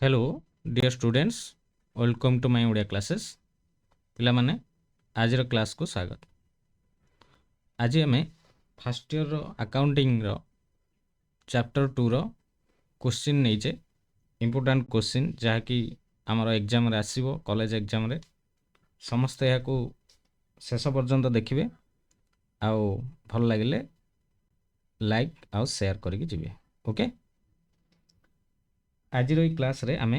Hello dear students, welcome to my Odia classes. पिला माने आज क्लास को स्वागत। आज आम फर्स्ट ईयर अकाउंटिंग चैप्टर 2 रो क्वेश्चन नहींचे इंपोर्टेंट क्वेश्चन जहाँकि आमर एग्जाम रे आसीबो कॉलेज एग्जाम रे समस्त या को शेष पर्यंत देखिए आउ भल लगिले लाइक आउ शेयर करके जिवे। ओके, आज क्लास रे आमे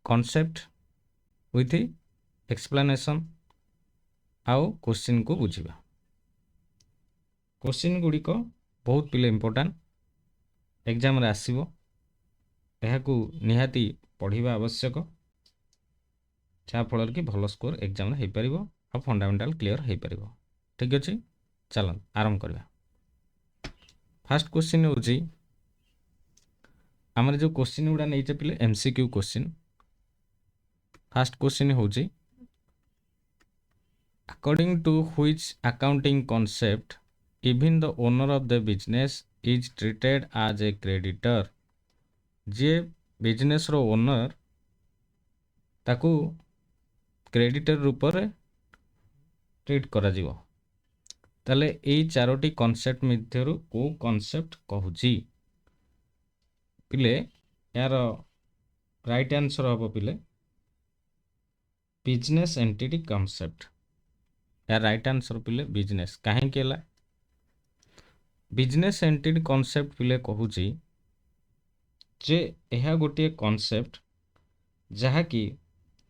कॉन्सेप्ट विथ एक्सप्लेनेशन आउ क्वेश्चन को बुझिबा। क्वेश्चन गुड़िक बहुत पिले इंपोर्टेंट एग्जाम रे आसीबो, एहाकू निहाती पढ़िबा आवश्यक जहाँ फल कि भल स्कोर एग्जाम रे पारिबो आ फंडामेंटल क्लियर हो पारिबो। ठीक अछि, चलो आरंभ करबा। फर्स्ट क्वेश्चन होची आमर जो क्वेश्चन गुड़ा नहीं पिले एमसीक्यू क्वेश्चन। फर्स्ट क्वेश्चन होची according to which accounting concept even the owner of the business is treated as a creditor। जे बिजनेस रो ओनर ताकू क्रेडिटर रूप रे ट्रीट करा जीवो। ताले एई चारोटी कॉन्सेप्ट मध्यरु को कॉन्सेप्ट कहूची पिले यार राइट आंसर हबो पिले बिजनेस एंटिटी कॉन्सेप्ट। यार राइट आंसर पिले बिजनेस काहे केला बिजनेस एंटिटी कॉन्सेप्ट पिले कहूची जे एहा गोटे कॉन्सेप्ट जहा कि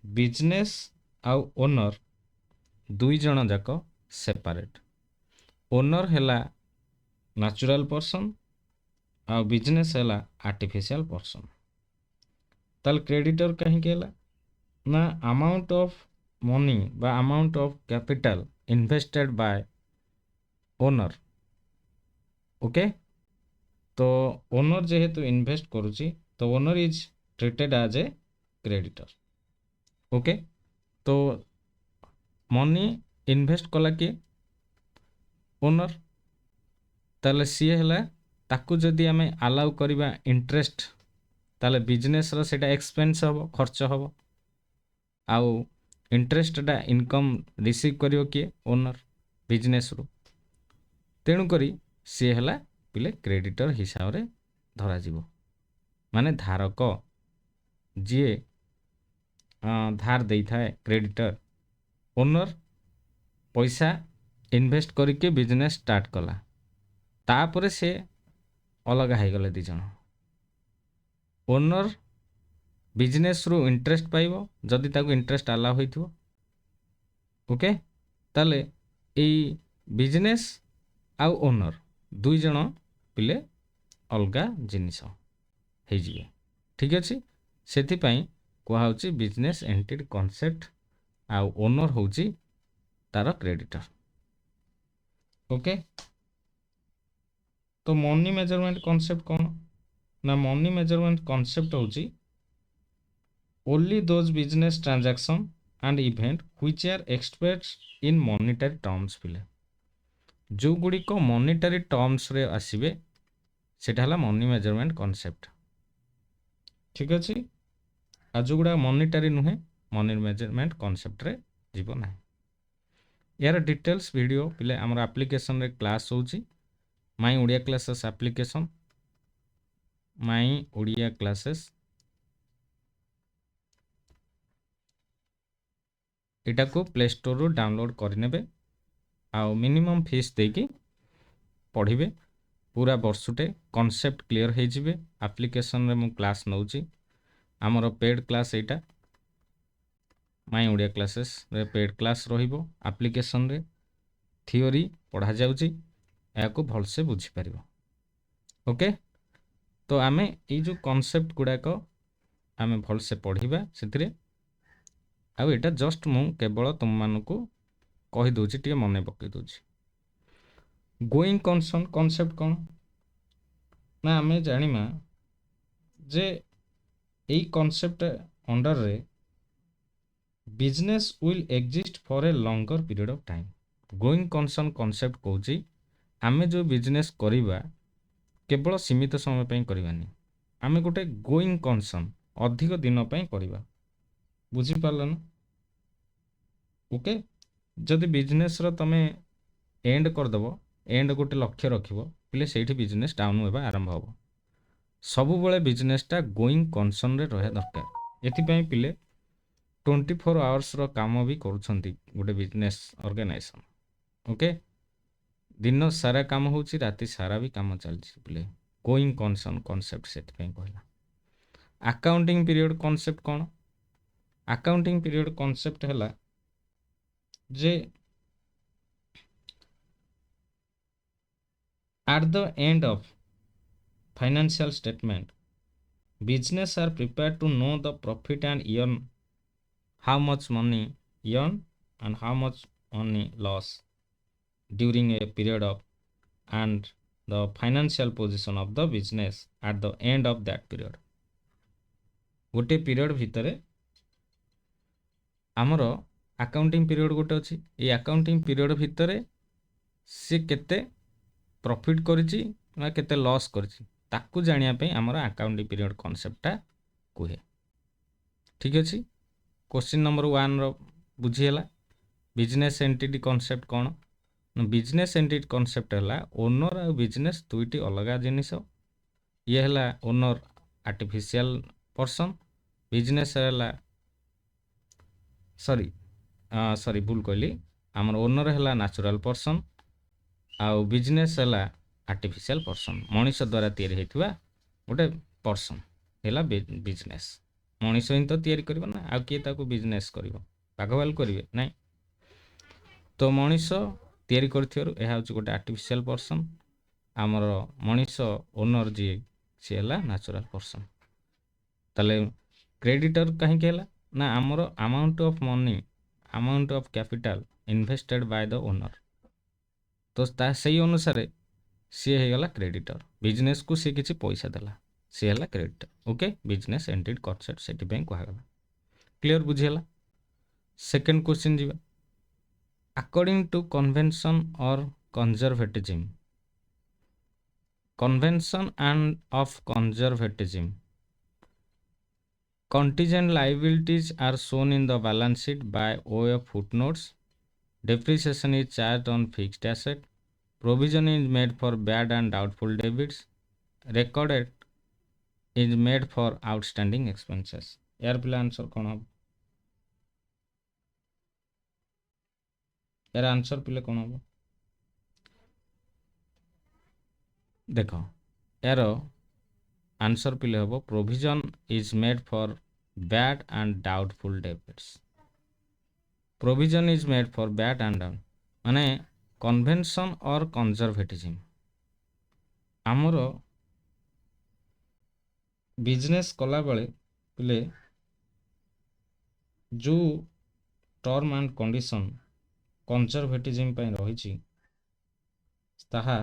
बिजनेस आउ ओनर दुई जन जाक सेपरेट। ओनर हैला नेचुरल पर्सन आउ बिजनेस हैला आर्टिफिशियल पर्सन। ताल क्रेडिटर कहीं केला ना अमाउंट ऑफ मनी बा amount of capital invested by owner. Okay, तो ओनर जेहेतु इन्वेस्ट करुची तो owner is treated as a creditor. Okay, तो मनी इन्वेस्ट कला कि ओनर, ताले सी हैला ताकू जदि आमे अलाउ करिबा इंटरेस्ट ताले बिजनेस रो सेटा एक्सपेंस हबो, खर्च हबो। आउ इंटरेस्ट डा इनकम रिसीव करियो कि ओनर बिजनेस रो। तेणु करी सी हैला पिले क्रेडिटर हिसाब रे धरा जीवो। माने धारक जी धार देई थाए क्रेडिटर, ओनर पैसा इन्वेस्ट करके बिजनेस स्टार्ट कला तापरे से अलग हो गले दी जन। ओनर बिजनेस रू इंटरेस्ट पाइबो जदि ताको इंटरेस्ट अलाउ होइथिबो। ओके, ताले एई बिजनेस आउ ओनर दुई जन पिले अलगा जिनिस हे जिवे। ठीक अछि, सेथि पई कोहा होची बिजनेस एंटिटी कॉन्सेप्ट आउ ओनर होची तार क्रेडिटर। ओके, तो मनी मेजरमेंट कॉन्सेप्ट कौन ना मनी मेजरमेंट कॉन्सेप्ट होची only those business transaction and event which are expressed in monetary terms. पिले जो गुडी को मॉनिटरी टर्म्स रे आसीबे सेटा हला मनी मेजरमेंट कॉन्सेप्ट। ठीक अछि, आ जो गुडा मॉनिटरी नुहे मनी मेजरमेंट कॉन्सेप्ट रे जीवो ना। यार डिटेल्स वीडियो पिले हमर एप्लीकेशन रे क्लास होची my Odia classes application. My Odia classes एटा को प्ले स्टोर रो डाउनलोड करनेबे आउ मिनिमम फीस देकी पढ़िबे। पूरा वर्षुटे कॉन्सेप्ट क्लियर हो जिवे। एप्लीकेशन रे मु क्लास नउची हमर paid class Etah my Odia classes रे पेड क्लास रहिबो। एप्लीकेशन रे थ्योरी पढ़ा जाउची, या को भल से बुझी परिबो। ओके, तो आमे ए जो कॉन्सेप्ट गुडा को आमे भल से पढ़िबा सेतिरे। आ एटा जस्ट मु केवल तुम मानको कहि दोची टिके मने पकई दोची। गोइंग कंसर्न कॉन्सेप्ट कौन ना आमे जानिमा जे एई कॉन्सेप्ट अंडर रे business will exist for a longer period of time. Going concern concept कहूची आमे जो बिजनेस करिबा केवल सीमित समय पे करबानी, ଆମେ ଗୋଟେ ଗୋଇଂ କନସର୍ନ ଅଧିକ ଦିନ ପାଇଁ କରିବା। ବୁଝିପାରିଲ ନା? ଓକେ। ଯଦି ବିଜନେସ୍ର ତମେ ଏଣ୍ଡ କରିଦେବ, ଏଣ୍ଡ ଗୋଟେ ଲକ୍ଷ୍ୟ ରଖିବ, ପିଲେ ସେଇଠି ବିଜନେସ୍ ଡାଉନ୍ ହେବା ଆରମ୍ଭ ହେବ। ସବୁବେଳେ ବିଜନେସ୍ଟା ଗୋଇଂ କନସର୍ନରେ ରହିବା ଦରକାର। ଏଥିପାଇଁ ପିଲେ 24 ଆୱାର୍ସର କାମ ବି କରୁଛନ୍ତି ଗୋଟେ ବିଜନେସ୍ ଅର୍ଗାନାଇଜେସନ୍। ଓକେ, ଦିନ ସାରା କାମ ହେଉଛି, ରାତି ସାରା ବି କାମ ଚାଲିଛି ପିଲେ। ଗୋଇଂ କନସର୍ନ କନସେପ୍ଟ ସେଥିପାଇଁ କହିଲା। ଆକାଉଣ୍ଟିଂ ପିରିୟଡ଼ କନସେପ୍ଟ କ'ଣ? ଆକାଉଣ୍ଟିଂ ପିରିୟଡ଼ କନସେପ୍ଟ ହେଲା ଯେ at the end of financial statement, business are prepared to know the profit and earn how much money earned and how much money lost during a period of, and the financial position of the business at the end of that period. गोटे period भितर आमर accounting period गोटे अच्छी। ये accounting period भितर सी केते profit करिछि ना केते लॉस करिछि ताकू जानिया पे आमर अकाउंटिंग पीरियड कॉन्सेप्टटा कुहे। ठीक अछि। क्वेश्चन नंबर 1 रो बुझिएला। बिजनेस एंटिटी कॉन्सेप्ट कौन? बिजनेस एंटिटी कॉन्सेप्ट है ओनर आ बिजनेस दुईटी अलग जिनिस। ये है ओनर आर्टिफिशियल पर्सन, बिजनेस है सॉरी भूल कहली, आमर ओनर है नेचुरल पर्सन आउ बिजनेस है आर्टिफिशियल पर्सन, मनीष द्वारा तैयारी होइथिबा गोटे पर्सन है बिजनेस। मनीष ही तो तैयारी करबो ना, आ किए ताको बिजनेस करबो? भागवाल करिवे नहीं। तो मनीष तैयारी करथिबारु एहा होची गोटे आर्टिफिशियल पर्सन, आमर मनीष ओनर जी सी है नेचुरल पर्सन। ताले क्रेडिटर कहीं कहला ना आमर amount of money, amount of capital invested by the owner, तो सही अनुसार सी है क्रेडिटर। बिजनेस को सी किसी पैसा देला, सी है creditor. Okay, business entity concept से कहगला। क्लियर बुझीगला। सेकेंड क्वेश्चन जी, according to convention or conservatism, convention and of conservatism, contingent liabilities are shown in the balance sheet by way of footnotes. Depreciation is charged on fixed asset. Provision is made for bad and doubtful debits. Recorded is made for outstanding expenses. यार पिला answer कौन हम? यार answer पिले कौन हम? देखो यार आंसर पिले हम provision is made for bad and doubtful debits. Provision is made for bad and doubt माने कन्वेंशन और कंजर्वेटिज्म। आमर बिजनेस कला बेले पिले जो टर्म एंड कंडीशन कंजर्वेटिज्म पे रही ताहा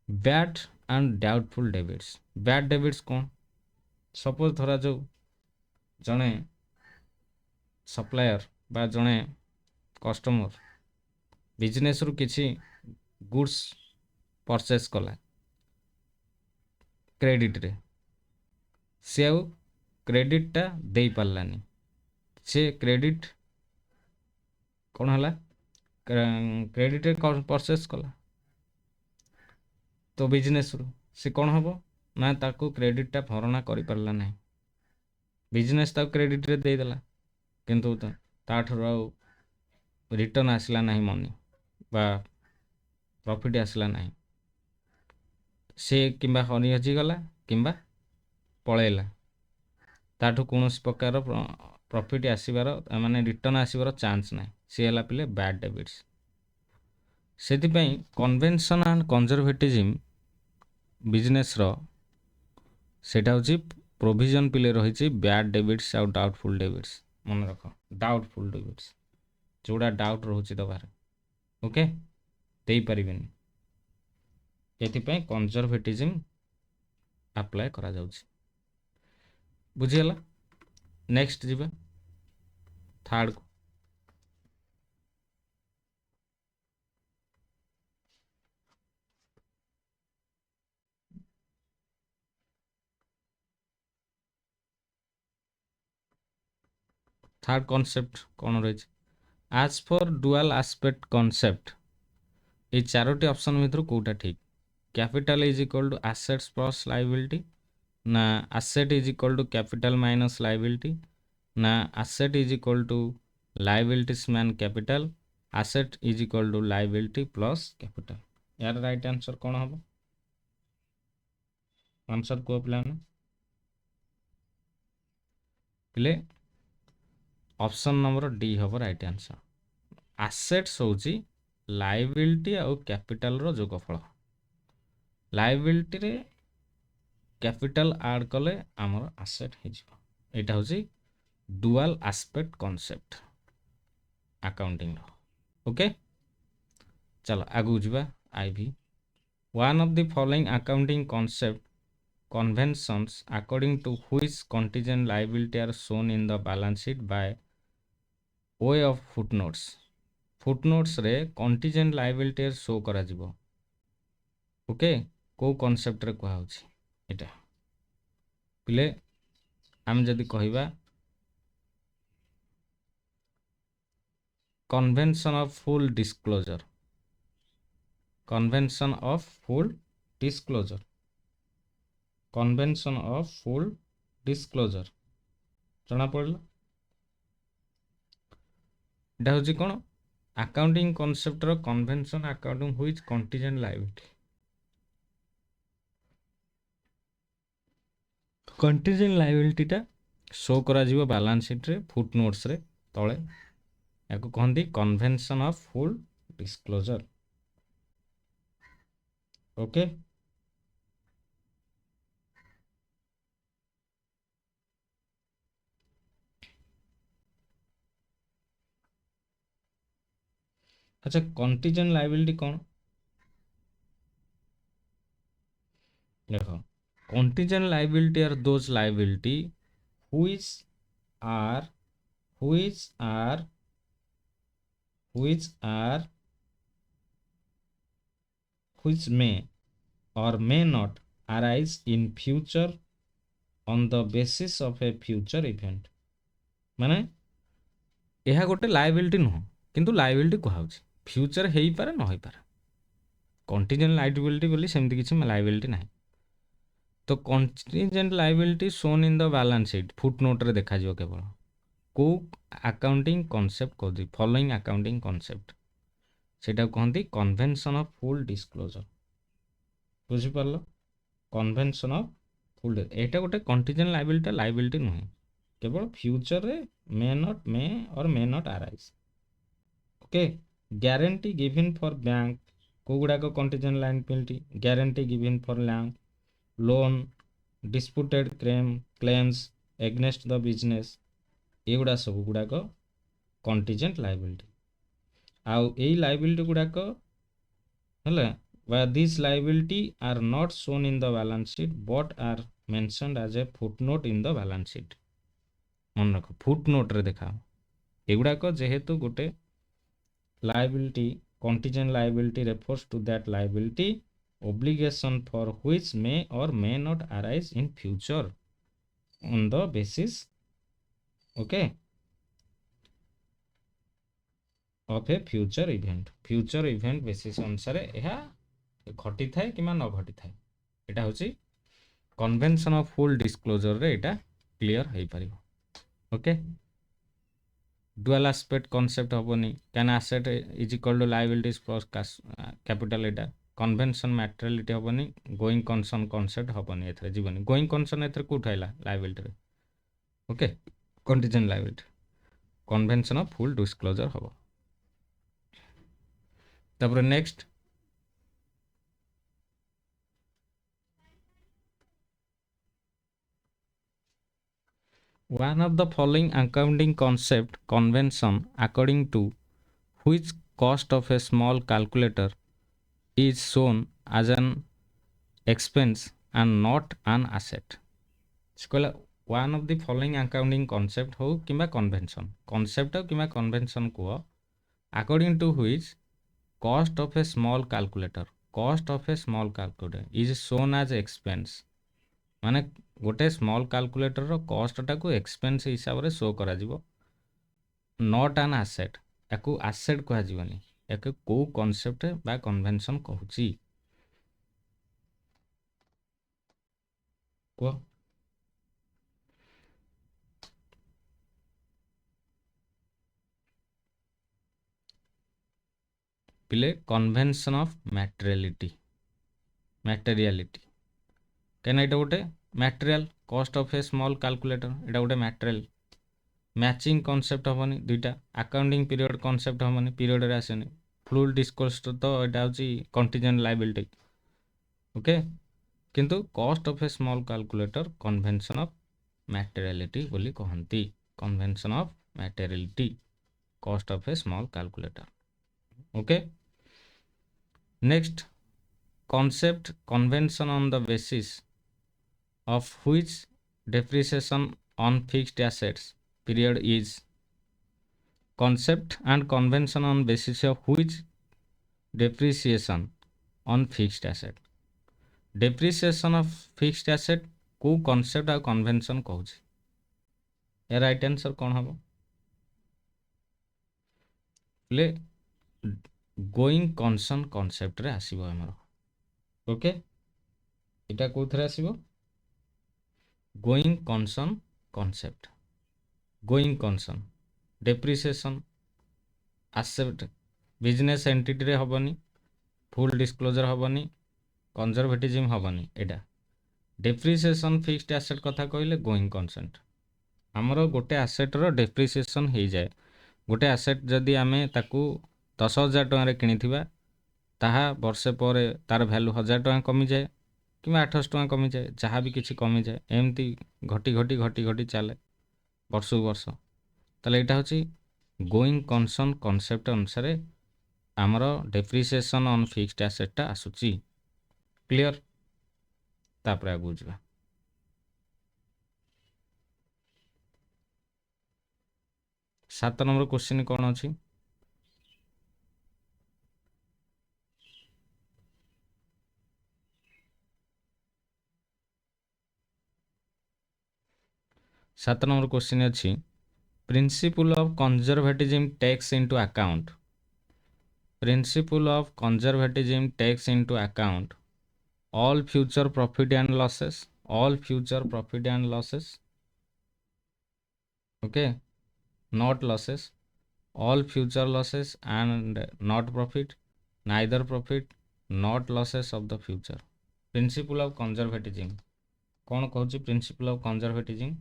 bad and doubtful debits. Bad debits कौन? सपोज धरा जो जड़े सप्लायर बा जड़े कस्टमर बिजनेस रु किसी गुड्स परचेस कला क्रेडिट रे, से आउ क्रेडिटा दे पारानी, से क्रेडिट कौन है क्रेडिट रे परचेस कला, तो बिजनेस रु से कौन हम ना ताको क्रेडिटा भरणा कर पारला नहीं। बिजनेस ताको क्रेडिट रे देदेला किंतु ताठर आउ रिटर्न आसला नहीं, मनी बा प्रॉफिट आसला नहीं, से किंबा हनी हजिगला किंबा पलैला, ताठू कौन प्रकार प्रॉफिट आसबार माने रिटर्न आसबार चांस ना, सी है पिले बैड डेबिट्स। से कन्वेंशन एंड कंजर्वेटिज्म बिजनेस रो सेटा होची प्रोविजन पिले रही बैड डेबिट्स आउ डाउटफुल डेबिट्स। मन रख डाउटफुल डेबिट्स जोड़ा डाउट रोचे दबार, ओके दे पारिबेनी, एथिपाई कंजर्वेटिज्म अप्लाई करा जाउची। बुझीगला। नेक्स्ट जीवा थर्ड को। थर्ड कॉन्सेप्ट कौन रही as for dual aspect concept ये चारोटी ऑप्शन भितर कोटा ठीक capital is equal to assets plus liability ना asset is equal to capital minus liability ना asset is equal to liabilities मान capital asset is equal to liability plus capital यार right answer कौन हम आंसर को पे ऑप्शन नंबर डी हम right answer assets हूँ लायबिलिटी आउ कैपिटल रो जोगफल लायबिलिटी रे कैपिटल ऐड कले आमर एसेट होटा हूँ dual aspect concept accounting okay चलो आगू जावा आईवी one of the following accounting concept conventions according to which contingent liability are shown in the balance sheet by way of footnotes footnotes रे contingent liability show करा जिवो okay को concept रे कुआ होछि एटा पिले हम जदि कहिबा convention of full disclosure convention of full disclosure convention of full disclosure जना पड़ला एटा होछि कोन अकाउंटिंग कॉन्सेप्ट रो convention accounting which contingent liability contingent liability टा शो करा जिवो बैलेंस शीट रे फुटनोट्स रे तळे याको कहंदी convention of full disclosure okay अच्छा कंटीजेंट लायबिलिटी कौन देखो contingent liability are those liability which are which are which are which may or may not arise in future on the basis of a future event माने यह गोटे liability नुह किंतु liability कहा future हो पारे न हो पारे कंटीजेंट लायबिलिटी बोली सेमती किसी लायबिलिटी ना तो contingent liability shown in the balance sheet footnote रे देखा जिवो केवल को अकाउंटिंग कॉन्सेप्ट कहती फॉलोइंग अकाउंटिंग कॉन्सेप्ट सेटा कहती कन्वेंशन ऑफ फुल डिस्क्लोजर बुझी पारलो कन्वेंशन ऑफ फुल एटा गोटे कंटीजेंट लायबिलिटी नुहे केवल फ्यूचर रे may not arise okay guarantee given for bank को गुड़ाक contingent liability guarantee given for land loan disputed claims against the business एगुड़ा सब गुड़ाक कंटीजेंट लायबिलिटी आउ ए लायबिलिटी गुड़ाक है this liability are not shown in the balance sheet but are mentioned as a footnote in the balance sheet मन रख footnote रे देखा एगुड़ाक जेहेतु गोटे liability contingent liability refers to that liability obligation for which may or may not arise in future on the basis okay of a future event basis अनुसार यह घटी थाए कि न घटी थाए एटा होची कन्वेंशन ऑफ फुल डिस्क्लोजर रे एटा क्लियर हो पारिबो ओके डुअल एस्पेक्ट कॉन्सेप्ट हेनी कैन asset is equal to liabilities plus capital एटा कन्वेंशन मैटेरियलिटी हेनी गोइंग कंसर्न कॉन्सेप्ट हेनी एथरे जीवनी गोइंग कंसर्न एथरे कोठ आइला लायबिलिटी रे okay contingent liability convention of full disclosure हम तापर next one of the following accounting concept convention according to which cost of a small calculator is shown as an expense and not an asset कहला one of the following accounting concept हो किंबा convention concept हो किंबा convention को according to which cost of a small calculator is shown as expense माने गोटे small calculator रो cost टाको expense हिसाब रे शो करा जिवो नॉट एन आसेट याकू आसेट कहजीवनी याकू को कॉन्सेप्ट बा कन्वेंशन कहूची को पिले कन्वेंशन ऑफ मटेरियलिटी कहना यहाँ गोटे material cost of A small calculator यहाँ गोटे मटेरियल मैचिंग कॉन्सेप्ट हेनी दुईटा अकाउंटिंग पीरियड कॉन्सेप्ट हेनी पीरियड रे आसेनी फ्लूल डिस्कोर्स तो यहाँ हूँ कंटीजेंट लायबिलिटी ओके किंतु cost of A small calculator convention of materiality बोली कहती convention of materiality cost of A small calculator okay next concept convention on the basis of which depreciation on fixed assets period is concept and convention on basis of which depreciation on fixed asset depreciation of fixed asset को concept और convention कहूँ ए right answer कौन हम ले going concern concept रे आसीबो हमर okay इटा कोथरे आसीबो going concern concept going concern depreciation asset business entity रे हबनी फुल डिस्क्लोजर हबनी कंजर्वेटिज्म हबनी एटा डेप्रिसिएशन फिक्स्ड एसेट कथा कहले गोइंग कंसर्न हमरो गोटे एसेट रो डेप्रिसिएशन हो जाए गोटे एसेट जदि आमे ताकू 10,000 टଙ୍କା किଣିथिबा ताहा वर्षे पर तार भैल्यू 1,000 टଙ୍କା कमी जाए कि 800 टଙ୍କା कमी जाए जहाँ भी किसी कमी जाए एमती घटी घटी घटी घटी चले वर्ष वर्ष ताले एटा होची गोइंग कंसर्न कॉन्सेप्ट अनुसार आमर डेप्रिसिएशन ऑन फिक्स्ड एसेट आसूची क्लियर तापर आगु जा 7 नंबर क्वेश्चन कौन अच्छी 7 नंबर क्वेश्चन अच्छी principle of conservatism takes into account principle of conservatism takes into account all future profit and losses all future profit and losses okay not losses all future losses and not profit neither profit not losses of the future principle of conservatism कौन कहूँ principle of conservatism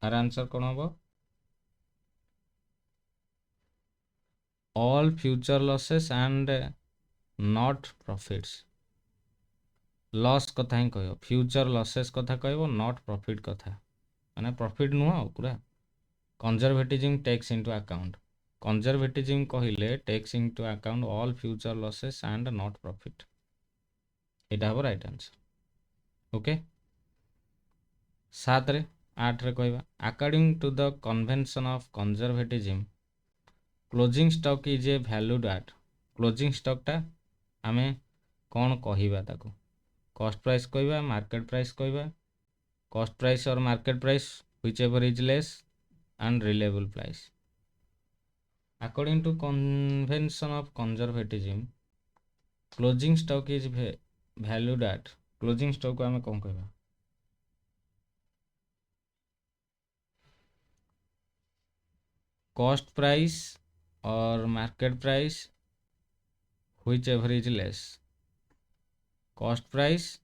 आर answer कौन हम all future losses and not profits loss कथा ही कह future losses कथा कह नॉट प्रॉफिट कथा माने प्रॉफिट नुह पूरा conservatism takes into account conservatism कहले takes into account all future losses and not profit एटा हम राइट आंसर ओके 7 रे 8 रे कहबा according to the convention of conservatism closing stock is a valued at closing स्टॉकटा आमे कौन कहवा ताको कॉस्ट प्राइस कहवा मार्केट प्राइस कहवा cost price or market price whichever is less and reliable price according to convention of conservatism closing stock is valued at closing stock को आमे कौन कहवा cost price or market price whichever is less cost price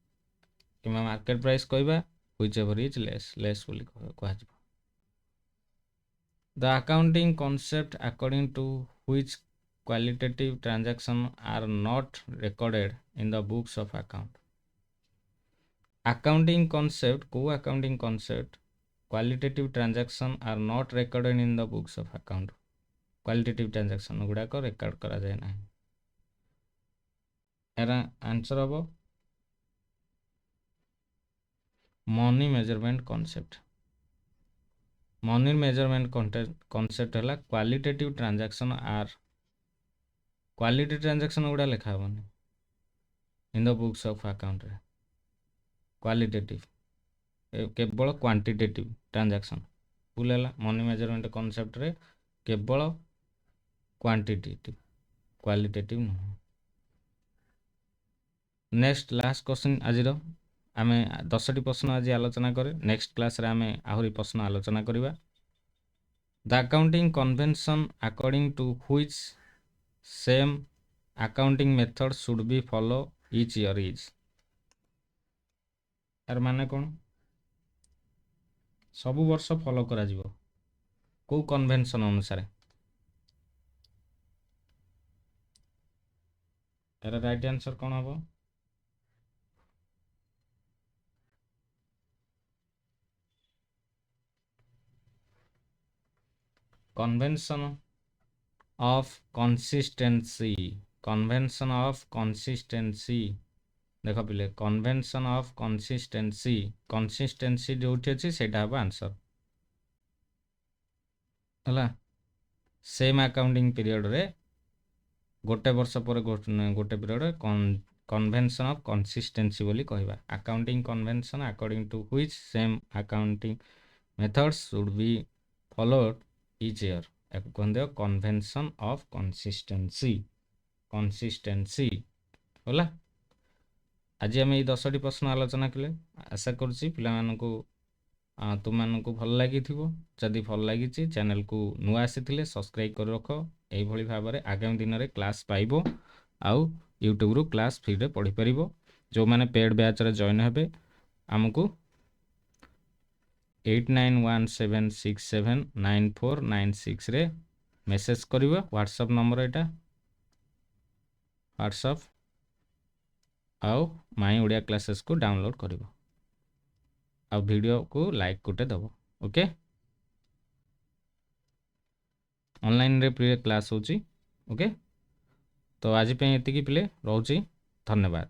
कि market price कहवा whichever is less बोली कह the accounting concept according to which qualitative transaction are not recorded in the books of account accounting concept को accounting concept qualitative transaction are not recorded in the books of account qualitative transaction गुड़ाक record करा जाए ना एरा answer हम money measurement concept money measurement concept है qualitative transaction are quality transaction गुड़ा लिखा हेनी in the books of account qualitative केवल क्वांटिटेटिव ट्रांजैक्शन ଭୁଲ ହେଲା। ମନି ମେଜରମେଣ୍ଟ କନସେପ୍ଟରେ କେବଳ କ୍ୱାଣ୍ଟିଟେଟିଭ, କ୍ୱାଲିଟେଟିଭ ନୁହଁ। ନେକ୍ସଟ ଲାଷ୍ଟ କ୍ୱେଶ୍ଚିନ୍ ଆଜିର, ଆମେ 10ଟି ପ୍ରଶ୍ନ ଆଜି ଆଲୋଚନା କରେ। ନେକ୍ସଟ କ୍ଲାସ୍ରେ ଆମେ ଆହୁରି ପ୍ରଶ୍ନ ଆଲୋଚନା କରିବା। The accounting convention according to which same accounting method should be follow each year is. ତାର ମାନେ କ'ଣ? ସବୁ ବର୍ଷ ଫଲୋ କରାଯିବ କେଉଁ କନଭେନସନ୍ ଅନୁସାରେ? ଏହାର ରାଇଟ୍ ଆନ୍ସର କ'ଣ ହେବ? Convention of consistency. Convention of consistency, ଦେଖ ପିଲେ, କନଭେନସନ୍ ଅଫ୍ କନସିଷ୍ଟେନ୍ସି, କନସିଷ୍ଟେନ୍ସି ଯେଉଁଠି ଅଛି ସେଇଟା ହେବ ଆନ୍ସର ହେଲା। ସେମ୍ ଆକାଉଣ୍ଟିଂ ପିରିୟଡ଼ରେ ଗୋଟେ ବର୍ଷ ପରେ ଗୋଟେ ପିରିୟଡ଼ କନଭେନସନ୍ ଅଫ୍ କନସିଷ୍ଟେନ୍ସି ବୋଲି କହିବା। Accounting convention according to which same accounting methods should be followed each year, ୟାକୁ କୁହନ୍ତି କନଭେନସନ୍ ଅଫ୍ କନସିଷ୍ଟେନ୍ସି। କନସିଷ୍ଟେନ୍ସି ହେଲା। ଆଜି ଆମେ ଏଇ 10ଟି ପ୍ରଶ୍ନ ଆଲୋଚନା କଲେ। ଆଶା କରୁଛି ପିଲାମାନଙ୍କୁ ତୁମମାନଙ୍କୁ ଭଲ ଲାଗିଥିବ। ଯଦି ଭଲ ଲାଗିଛି, ଚ୍ୟାନେଲକୁ ନୂଆ ଆସିଥିଲେ ସବସ୍କ୍ରାଇବ୍ କରି ରଖ। ଏଇଭଳି ଭାବରେ ଆଗାମୀ ଦିନରେ କ୍ଲାସ୍ ପାଇବ ଆଉ ୟୁଟ୍ୟୁବରୁ କ୍ଲାସ୍ ଫ୍ରିରେ ପଢ଼ିପାରିବ। ଯେଉଁମାନେ ପେଡ୍ ବ୍ୟାଚ୍ରେ ଜଏନ୍ ହେବେ, ଆମକୁ 8917679496ରେ ମେସେଜ୍ କରିବ। ହ୍ୱାଟ୍ସଆପ୍ ନମ୍ବର ଏଇଟା, ହ୍ୱାଟ୍ସଆପ୍ ଆଉ ମାଇ ଓଡ଼ିଆ କ୍ଲାସେସ୍କୁ ଡାଉନଲୋଡ଼ କରିବ ଆଉ ଭିଡ଼ିଓକୁ ଲାଇକ୍ ଗୋଟେ ଦେବ। ଓକେ, ଅନଲାଇନ୍ରେ ପ୍ରିୟ କ୍ଲାସ୍ ହେଉଛି। ଓକେ, ତ ଆଜି ପାଇଁ ଏତିକି ପିଲେ, ରହୁଛି। ଧନ୍ୟବାଦ।